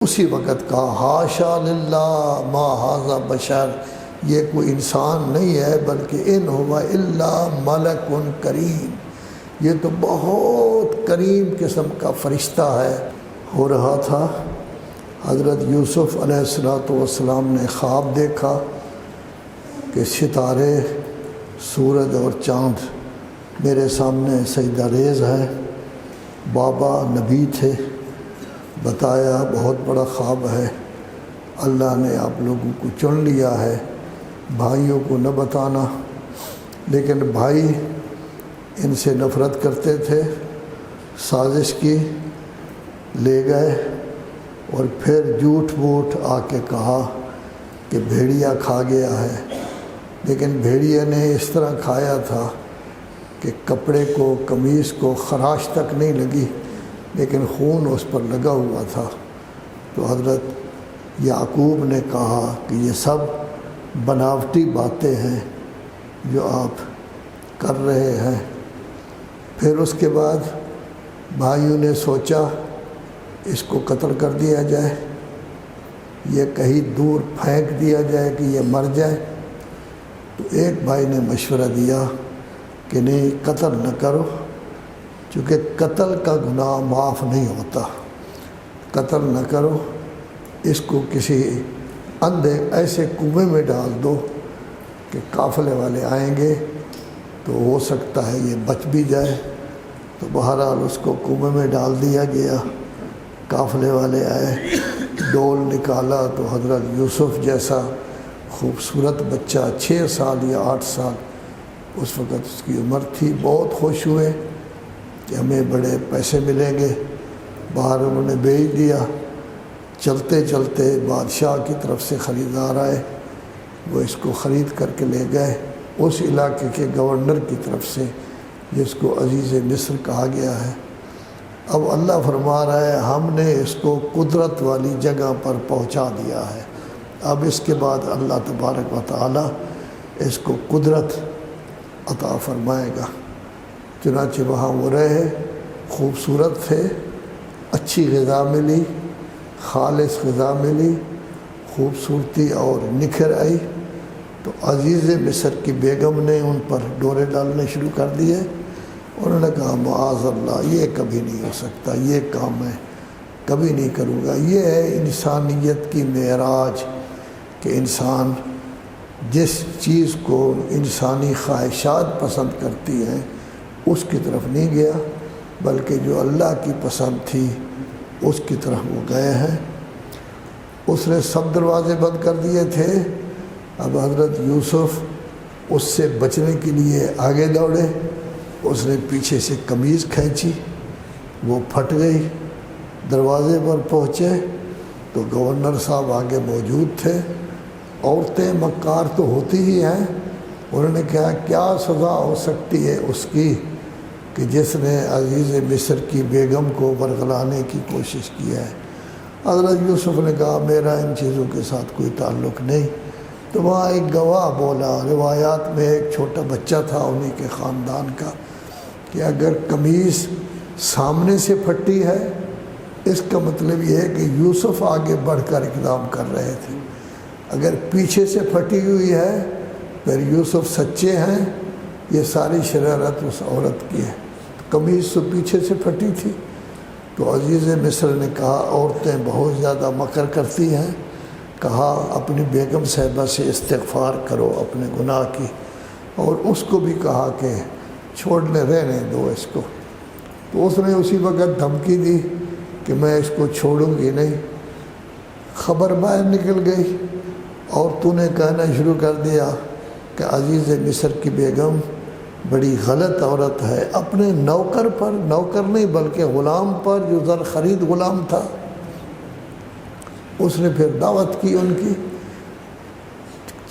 اسی وقت کہا حاشا للہ ما ھذا بشر، یہ کوئی انسان نہیں ہے بلکہ ان ہوا الا ملک کریم، یہ تو بہت کریم قسم کا فرشتہ ہے۔ ہو رہا تھا حضرت یوسف علیہ السلام نے خواب دیکھا کہ ستارے، سورج اور چاند میرے سامنے سجدہ ریز ہے۔ بابا نبی تھے، بتایا بہت بڑا خواب ہے، اللہ نے آپ لوگوں کو چن لیا ہے، بھائیوں کو نہ بتانا۔ لیکن بھائی ان سے نفرت کرتے تھے، سازش کی، لے گئے اور پھر جھوٹ موٹ آ کے کہا کہ بھیڑیا کھا گیا ہے، لیکن بھیڑیا نے اس طرح کھایا تھا کہ کپڑے کو، قمیص کو خراش تک نہیں لگی، لیکن خون اس پر لگا ہوا تھا۔ تو حضرت یعقوب نے کہا کہ یہ سب بناوٹی باتیں ہیں جو آپ کر رہے ہیں۔ پھر اس کے بعد بھائیوں نے سوچا اس کو قتل کر دیا جائے، یہ کہیں دور پھینک دیا جائے کہ یہ مر جائے۔ تو ایک بھائی نے مشورہ دیا کہ نہیں، قتل نہ کرو، چونکہ قتل کا گناہ معاف نہیں ہوتا، قتل نہ کرو، اس کو کسی اندھے ایسے کنویں میں ڈال دو کہ قافلے والے آئیں گے تو ہو سکتا ہے یہ بچ بھی جائے۔ تو بہرحال اس کو کنویں میں ڈال دیا گیا، قافلے والے آئے، ڈول نکالا تو حضرت یوسف جیسا خوبصورت بچہ، 6 سال یا 8 سال اس وقت اس کی عمر تھی، بہت خوش ہوئے کہ ہمیں بڑے پیسے ملیں گے۔ باہر انہوں نے بھیج دیا۔ چلتے چلتے بادشاہ کی طرف سے خریدار آئے، وہ اس کو خرید کر کے لے گئے اس علاقے کے گورنر کی طرف سے جس کو عزیز مصر کہا گیا ہے۔ اب اللہ فرما رہا ہے ہم نے اس کو قدرت والی جگہ پر پہنچا دیا ہے، اب اس کے بعد اللہ تبارک و تعالی اس کو قدرت عطا فرمائے گا۔ چنانچہ وہاں وہ رہے، خوبصورت تھے، اچھی غذا ملی، خالص غذا ملی، خوبصورتی اور نکھر آئی۔ تو عزیز مصر کی بیگم نے ان پر ڈورے ڈالنے شروع کر دیے۔ انہوں نے کہا معاذ اللہ، یہ کبھی نہیں ہو سکتا، یہ کام میں کبھی نہیں کروں گا۔ یہ ہے انسانیت کی معراج کہ انسان جس چیز کو انسانی خواہشات پسند کرتی ہیں اس کی طرف نہیں گیا، بلکہ جو اللہ کی پسند تھی اس کی طرف وہ گئے ہیں۔ اس نے سب دروازے بند کر دیے تھے۔ اب حضرت یوسف اس سے بچنے کے لیے آگے دوڑے، اس نے پیچھے سے قمیض کھینچی، وہ پھٹ گئی۔ دروازے پر پہنچے تو گورنر صاحب آگے موجود تھے۔ عورتیں مکار تو ہوتی ہی ہیں، انہوں نے کہا کیا سزا ہو سکتی ہے اس کی کہ جس نے عزیز مصر کی بیگم کو ورغلانے کی کوشش کی ہے۔ حضرت یوسف نے کہا میرا ان چیزوں کے ساتھ کوئی تعلق نہیں۔ تو وہاں ایک گواہ بولا، روایات میں ایک چھوٹا بچہ تھا انہی کے خاندان کا، کہ اگر قمیص سامنے سے پھٹی ہے اس کا مطلب یہ ہے کہ یوسف آگے بڑھ کر اقدام کر رہے تھے، اگر پیچھے سے پھٹی ہوئی ہے پھر یوسف سچے ہیں، یہ ساری شرارت اس عورت کی ہے۔ قمیص تو پیچھے سے پھٹی تھی۔ تو عزیز مصر نے کہا عورتیں بہت زیادہ مکر کرتی ہیں، کہا اپنی بیگم صاحبہ سے استغفار کرو اپنے گناہ کی، اور اس کو بھی کہا کہ چھوڑنے رہنے دو اس کو۔ تو اس نے اسی وقت دھمکی دی کہ میں اس کو چھوڑوں گی نہیں۔ خبر باہر نکل گئی اور تو نے کہنا شروع کر دیا کہ عزیز مصر کی بیگم بڑی غلط عورت ہے، اپنے نوکر پر، نوکر نہیں بلکہ غلام پر، جو زر خرید غلام تھا، اس نے پھر دعوت کی ان کی،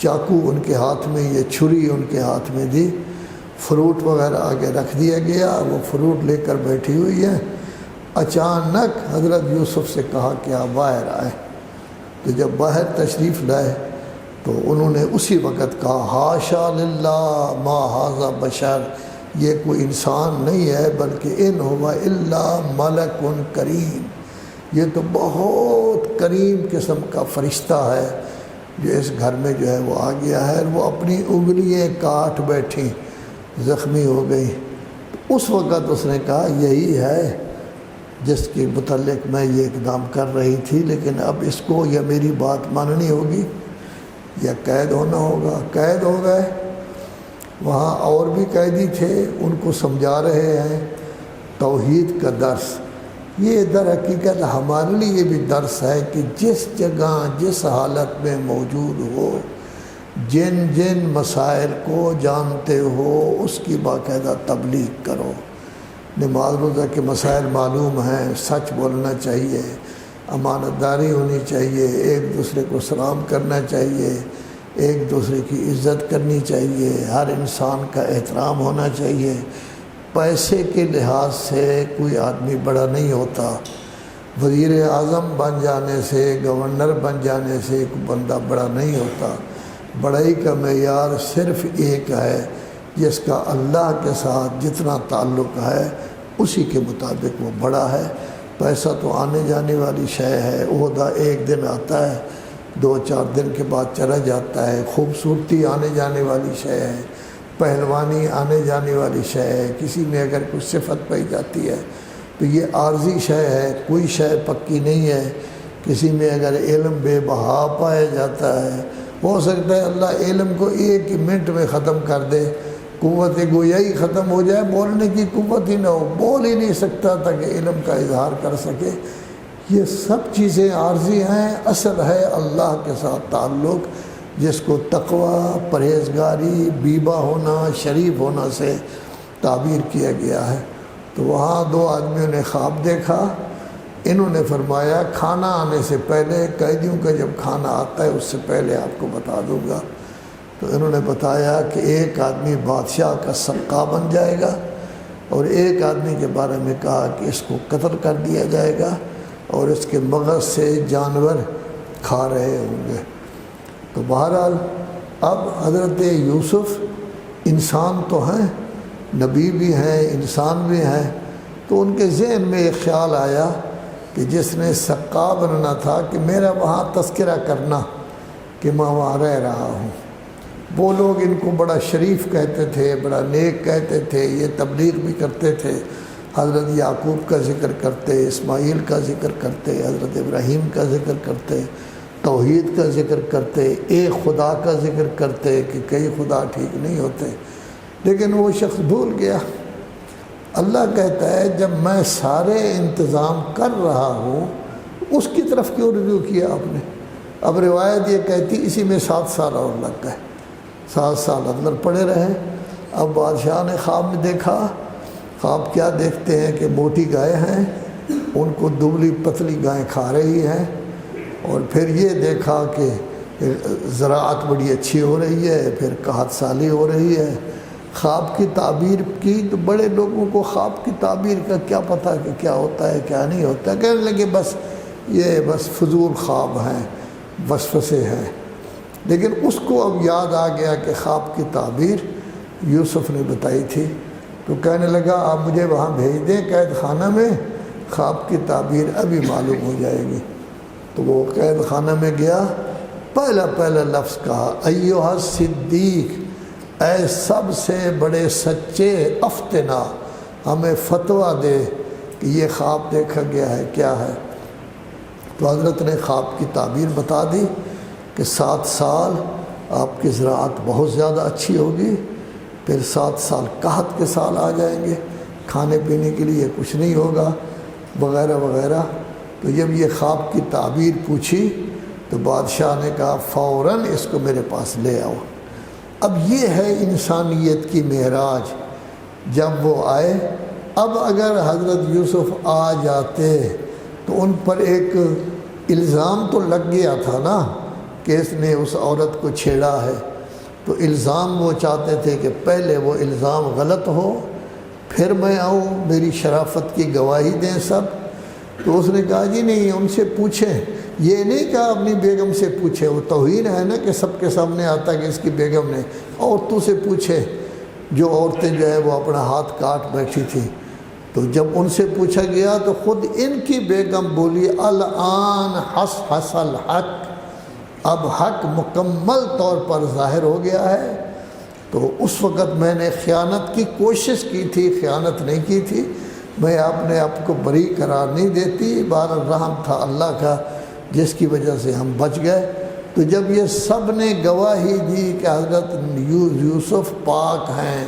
چاقو ان کے ہاتھ میں، یہ چھری ان کے ہاتھ میں دی، فروٹ وغیرہ آگے رکھ دیا گیا، وہ فروٹ لے کر بیٹھی ہوئی ہے۔ اچانک حضرت یوسف سے کہا کہ آپ باہر آئے۔ تو جب باہر تشریف لائے تو انہوں نے اسی وقت کہا حاشا للہ ما ھذا بشر، یہ کوئی انسان نہیں ہے بلکہ ان ہوا الا ملک کریم، یہ تو بہت کریم قسم کا فرشتہ ہے جو اس گھر میں جو ہے وہ آ گیا ہے، وہ اپنی انگلیاں کاٹ بیٹھی، زخمی ہو گئی۔ اس وقت اس نے کہا یہی ہے جس کے متعلق میں یہ اقدام کر رہی تھی، لیکن اب اس کو یا میری بات ماننی ہوگی یا قید ہونا ہوگا۔ قید ہو گئے۔ وہاں اور بھی قیدی تھے، ان کو سمجھا رہے ہیں توحید کا درس۔ یہ در حقیقت ہمارے لیے بھی درس ہے کہ جس جگہ جس حالت میں موجود ہو، جن جن مسائل کو جانتے ہو اس کی باقاعدہ تبلیغ کرو۔ نماز روزہ کے مسائل معلوم ہیں، سچ بولنا چاہیے، امانت داری ہونی چاہیے، ایک دوسرے کو سلام کرنا چاہیے، ایک دوسرے کی عزت کرنی چاہیے، ہر انسان کا احترام ہونا چاہیے۔ پیسے کے لحاظ سے کوئی آدمی بڑا نہیں ہوتا، وزیر اعظم بن جانے سے، گورنر بن جانے سے کوئی بندہ بڑا نہیں ہوتا۔ بڑائی کا معیار صرف ایک ہے، جس کا اللہ کے ساتھ جتنا تعلق ہے اسی کے مطابق وہ بڑا ہے۔ پیسہ تو آنے جانے والی شے ہے، عہدہ ایک دن آتا ہے، 2-4 دن کے بعد چلا جاتا ہے۔ خوبصورتی آنے جانے والی شے ہے، پہلوانی آنے جانے والی شے ہے، کسی میں اگر کچھ صفت پائی جاتی ہے تو یہ عارضی شے ہے، کوئی شے پکی نہیں ہے۔ کسی میں اگر علم بے بہا پایا جاتا ہے، ہو سکتا ہے اللہ علم کو 1 منٹ میں ختم کر دے، قوت گویائی ختم ہو جائے، بولنے کی قوت ہی نہ ہو، بول ہی نہیں سکتا تھا کہ علم کا اظہار کر سکے۔ یہ سب چیزیں عارضی ہیں، اصل ہے اللہ کے ساتھ تعلق، جس کو تقوی، پرہیزگاری، بیبہ ہونا، شریف ہونا سے تعبیر کیا گیا ہے۔ تو وہاں 2 آدمیوں نے خواب دیکھا۔ انہوں نے فرمایا کھانا آنے سے پہلے، قیدیوں کا جب کھانا آتا ہے اس سے پہلے آپ کو بتا دوں گا۔ تو انہوں نے بتایا کہ ایک آدمی بادشاہ کا سقا بن جائے گا، اور ایک آدمی کے بارے میں کہا کہ اس کو قتل کر دیا جائے گا اور اس کے مغز سے جانور کھا رہے ہوں گے۔ تو بہرحال اب حضرت یوسف انسان تو ہیں، نبی بھی ہیں، انسان بھی ہیں، تو ان کے ذہن میں ایک خیال آیا کہ جس نے سقا بننا تھا کہ میرا وہاں تذکرہ کرنا کہ میں وہاں رہ رہا ہوں۔ وہ لوگ ان کو بڑا شریف کہتے تھے، بڑا نیک کہتے تھے، یہ تبلیغ بھی کرتے تھے، حضرت یعقوب کا ذکر کرتے، اسماعیل کا ذکر کرتے، حضرت ابراہیم کا ذکر کرتے، توحید کا ذکر کرتے، ایک خدا کا ذکر کرتے کہ کئی خدا ٹھیک نہیں ہوتے۔ لیکن وہ شخص بھول گیا۔ اللہ کہتا ہے جب میں سارے انتظام کر رہا ہوں، اس کی طرف کیوں رجوع کیا آپ نے؟ اب روایت یہ کہتی اسی میں 7 سال اور لگ گئے، 7 سال اندر پڑے رہے۔ اب بادشاہ نے خواب میں دیکھا، خواب کیا دیکھتے ہیں کہ موٹی گائے ہیں، ان کو دبلی پتلی گائیں کھا رہی ہیں، اور پھر یہ دیکھا کہ زراعت بڑی اچھی ہو رہی ہے، پھر قحط سالی ہو رہی ہے۔ خواب کی تعبیر کی تو بڑے لوگوں کو خواب کی تعبیر کا کیا پتہ کہ کیا ہوتا ہے کیا نہیں ہوتا، کہنے لگے بس یہ بس فضول خواب ہیں، وسوسے ہیں۔ لیکن اس کو اب یاد آ گیا کہ خواب کی تعبیر یوسف نے بتائی تھی، تو کہنے لگا آپ مجھے وہاں بھیج دیں قید خانہ میں، خواب کی تعبیر ابھی معلوم ہو جائے گی۔ تو وہ قید خانہ میں گیا، پہلا لفظ کہا ایھا الصدیق، اے سب سے بڑے سچے، افتنا، ہمیں فتویٰ دے کہ یہ خواب دیکھا گیا ہے کیا ہے۔ تو حضرت نے خواب کی تعبیر بتا دی کہ 7 سال آپ کی زراعت بہت زیادہ اچھی ہوگی، پھر 7 سال قحط کے سال آ جائیں گے، کھانے پینے کے لیے کچھ نہیں ہوگا وغیرہ وغیرہ۔ تو جب یہ خواب کی تعبیر پوچھی تو بادشاہ نے کہا فوراً اس کو میرے پاس لے آؤ۔ اب یہ ہے انسانیت کی معراج۔ جب وہ آئے، اب اگر حضرت یوسف آ جاتے تو ان پر ایک الزام تو لگ گیا تھا نا کہ اس نے اس عورت کو چھیڑا ہے، تو الزام وہ چاہتے تھے کہ پہلے وہ الزام غلط ہو پھر میں آؤں، میری شرافت کی گواہی دیں سب۔ تو اس نے کہا جی نہیں، ان سے پوچھیں، یہ نہیں کہا اپنی بیگم سے پوچھیں، وہ توہین ہے نا کہ سب کے سامنے آتا کہ اس کی بیگم نے، عورتوں سے پوچھے، جو عورتیں جو ہے وہ اپنا ہاتھ کاٹ بیٹھی تھی۔ تو جب ان سے پوچھا گیا تو خود ان کی بیگم بولی الآن حس حس الحق، اب حق مکمل طور پر ظاہر ہو گیا ہے۔ تو اس وقت میں نے خیانت کی کوشش کی تھی، خیانت نہیں کی تھی، میں اپنے آپ کو بری قرار نہیں دیتی، بہرحال رحم تھا اللہ کا جس کی وجہ سے ہم بچ گئے۔ تو جب یہ سب نے گواہی دی کہ حضرت یوسف پاک ہیں،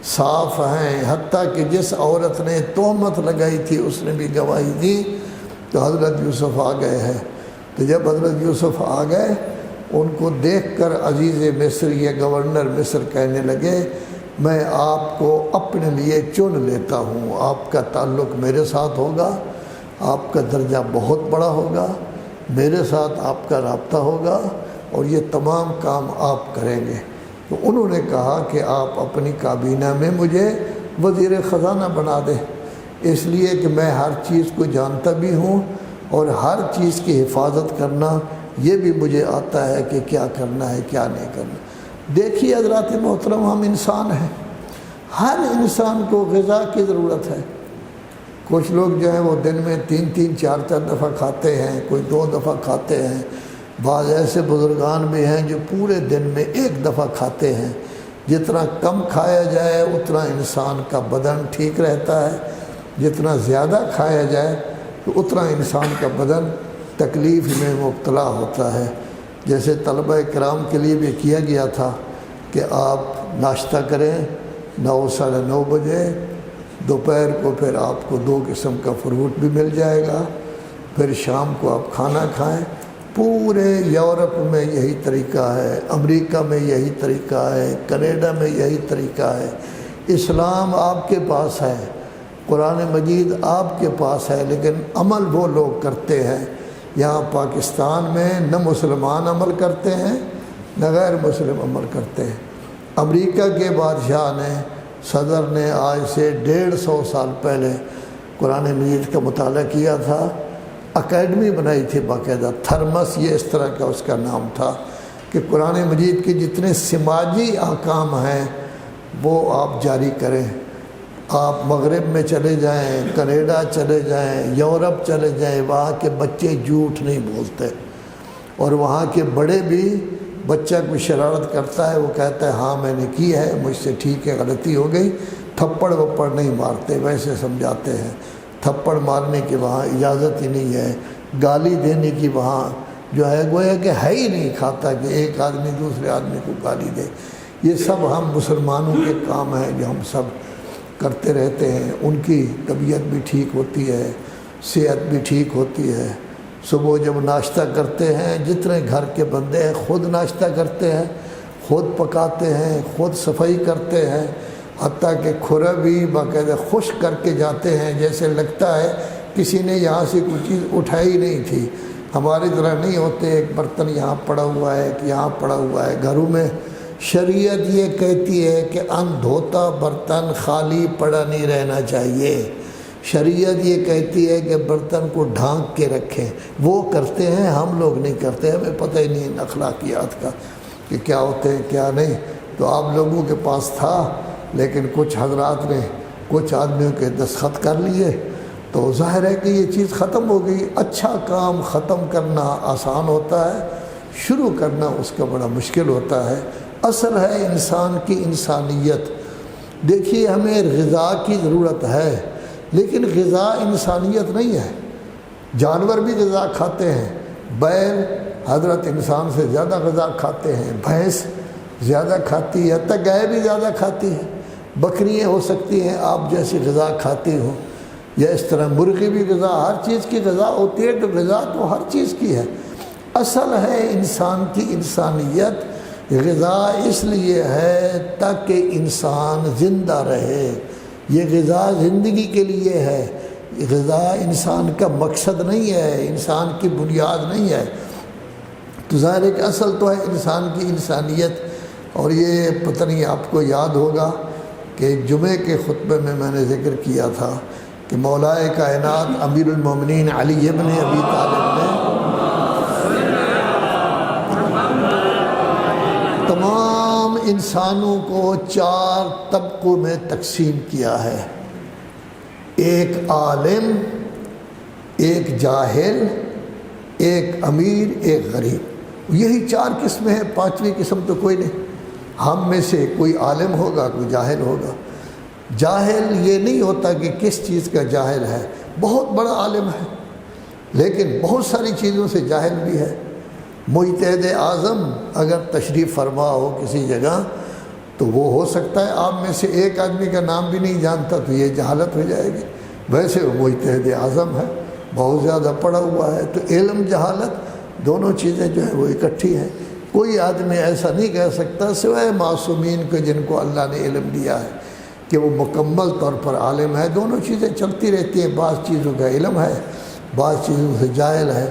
صاف ہیں، حتیٰ کہ جس عورت نے تہمت لگائی تھی اس نے بھی گواہی دی، تو حضرت یوسف آ گئے ہیں۔ تو جب حضرت یوسف آ گئے، ان کو دیکھ کر عزیز مصر، یہ گورنر مصر کہنے لگے میں آپ کو اپنے لیے چن لیتا ہوں، آپ کا تعلق میرے ساتھ ہوگا، آپ کا درجہ بہت بڑا ہوگا، میرے ساتھ آپ کا رابطہ ہوگا اور یہ تمام کام آپ کریں گے۔ تو انہوں نے کہا کہ آپ اپنی کابینہ میں مجھے وزیر خزانہ بنا دیں، اس لیے کہ میں ہر چیز کو جانتا بھی ہوں اور ہر چیز کی حفاظت کرنا یہ بھی مجھے آتا ہے کہ کیا کرنا ہے کیا نہیں کرنا۔ دیکھیے حضرات محترم، ہم انسان ہیں، ہر انسان کو غذا کی ضرورت ہے۔ کچھ لوگ جو ہیں وہ دن میں 3 4 دفعہ کھاتے ہیں، کوئی 2 دفعہ کھاتے ہیں، بعض ایسے بزرگان بھی ہیں جو پورے دن میں 1 دفعہ کھاتے ہیں۔ جتنا کم کھایا جائے اتنا انسان کا بدن ٹھیک رہتا ہے، جتنا زیادہ کھایا جائے تو اتنا انسان کا بدن تکلیف میں مبتلا ہوتا ہے۔ جیسے طلبہ کرام کے لیے بھی کیا گیا تھا کہ آپ ناشتہ کریں 9 ساڑھے 9 بجے، دوپہر کو پھر آپ کو 2 قسم کا فروٹ بھی مل جائے گا، پھر شام کو آپ کھانا کھائیں۔ پورے یورپ میں یہی طریقہ ہے، امریکہ میں یہی طریقہ ہے، کینیڈا میں یہی طریقہ ہے۔ اسلام آپ کے پاس ہے، قرآن مجید آپ کے پاس ہے، لیکن عمل وہ لوگ کرتے ہیں۔ یہاں پاکستان میں نہ مسلمان عمل کرتے ہیں نہ غیر مسلم عمل کرتے ہیں۔ امریکہ کے بادشاہ نے، صدر نے آج سے 150 سال پہلے قرآن مجید کا مطالعہ کیا تھا، اکیڈمی بنائی تھی باقاعدہ، تھرمس یہ اس طرح کا اس کا نام تھا، کہ قرآن مجید کے جتنے سماجی احکام ہیں وہ آپ جاری کریں۔ آپ مغرب میں چلے جائیں، کینیڈا چلے جائیں، یورپ چلے جائیں، وہاں کے بچے جھوٹ نہیں بولتے، اور وہاں کے بڑے بھی، بچہ کوئی شرارت کرتا ہے وہ کہتا ہے ہاں میں نے کی ہے، مجھ سے ٹھیک ہے، غلطی ہو گئی، تھپڑ وپڑ نہیں مارتے، ویسے سمجھاتے ہیں۔ تھپڑ مارنے کی وہاں اجازت ہی نہیں ہے، گالی دینے کی وہاں جو ہے گویا کہ ہے ہی نہیں کھاتا کہ ایک آدمی دوسرے آدمی کو گالی دے۔ یہ سب ہم مسلمانوں کے کام ہیں جو ہم سب کرتے رہتے ہیں۔ ان کی طبیعت بھی ٹھیک ہوتی ہے، صحت بھی ٹھیک ہوتی ہے۔ صبح جب ناشتہ کرتے ہیں، جتنے گھر کے بندے ہیں خود ناشتہ کرتے ہیں، خود پکاتے ہیں، خود صفائی کرتے ہیں، حتیٰ کہ کھرا بھی باقاعدہ خشک کر کے جاتے ہیں، جیسے لگتا ہے کسی نے یہاں سے کوئی چیز اٹھائی نہیں تھی۔ ہماری طرح نہیں ہوتے، ایک برتن یہاں پڑا ہوا ہے کہ یہاں پڑا ہوا ہے۔ گھروں میں شریعت یہ کہتی ہے کہ اندھوتا برتن خالی پڑا نہیں رہنا چاہیے۔ شریعت یہ کہتی ہے کہ برتن کو ڈھانک کے رکھیں، وہ کرتے ہیں، ہم لوگ نہیں کرتے، ہمیں پتہ ہی نہیں ان اخلاقیات کا کہ کیا ہوتے ہیں کیا نہیں۔ تو آپ لوگوں کے پاس تھا، لیکن کچھ حضرات نے کچھ آدمیوں کے دستخط کر لیے تو ظاہر ہے کہ یہ چیز ختم ہو گئی۔ اچھا کام ختم کرنا آسان ہوتا ہے، شروع کرنا اس کا بڑا مشکل ہوتا ہے۔ اصل ہے انسان کی انسانیت۔ دیکھیے ہمیں غذا کی ضرورت ہے، لیکن غذا انسانیت نہیں ہے۔ جانور بھی غذا کھاتے ہیں، بیل حضرت انسان سے زیادہ غذا کھاتے ہیں، بھینس زیادہ کھاتی ہے، حتیٰ گائے بھی زیادہ کھاتی ہے، بکریاں ہو سکتی ہیں آپ جیسی غذا کھاتی ہوں، یا اس طرح مرغی بھی غذا، ہر چیز کی غذا ہوتی ہے، تو غذا تو ہر چیز کی ہے۔ اصل ہے انسان کی انسانیت۔ غذا اس لیے ہے تاکہ انسان زندہ رہے، یہ غذا زندگی کے لیے ہے، غذا انسان کا مقصد نہیں ہے، انسان کی بنیاد نہیں ہے۔ تو ظاہر ہے کہ اصل تو ہے انسان کی انسانیت۔ اور یہ پتہ نہیں آپ کو یاد ہوگا کہ جمعے کے خطبے میں نے ذکر کیا تھا کہ مولائے کائنات امیر المومنین علی ابن ابی طالب نے تمام انسانوں کو 4 طبقوں میں تقسیم کیا ہے۔ ایک عالم، ایک جاہل، ایک امیر، ایک غریب، یہی 4 قسمیں ہیں، 5ویں قسم تو کوئی نہیں۔ ہم میں سے کوئی عالم ہوگا، کوئی جاہل ہوگا۔ جاہل یہ نہیں ہوتا کہ کس چیز کا جاہل ہے، بہت بڑا عالم ہے لیکن بہت ساری چیزوں سے جاہل بھی ہے۔ مجتہد اعظم اگر تشریف فرما ہو کسی جگہ تو وہ ہو سکتا ہے آپ میں سے ایک آدمی کا نام بھی نہیں جانتا، تو یہ جہالت ہو جائے گی۔ ویسے وہ مجتہد اعظم ہے، بہت زیادہ پڑھا ہوا ہے، تو علم جہالت دونوں چیزیں جو ہیں وہ اکٹھی ہیں۔ کوئی آدمی ایسا نہیں کہہ سکتا سوائے معصومین کو جن کو اللہ نے علم دیا ہے کہ وہ مکمل طور پر عالم ہے۔ دونوں چیزیں چلتی رہتی ہیں، بعض چیزوں کا علم ہے، بعض چیزوں سے جاہل ہے۔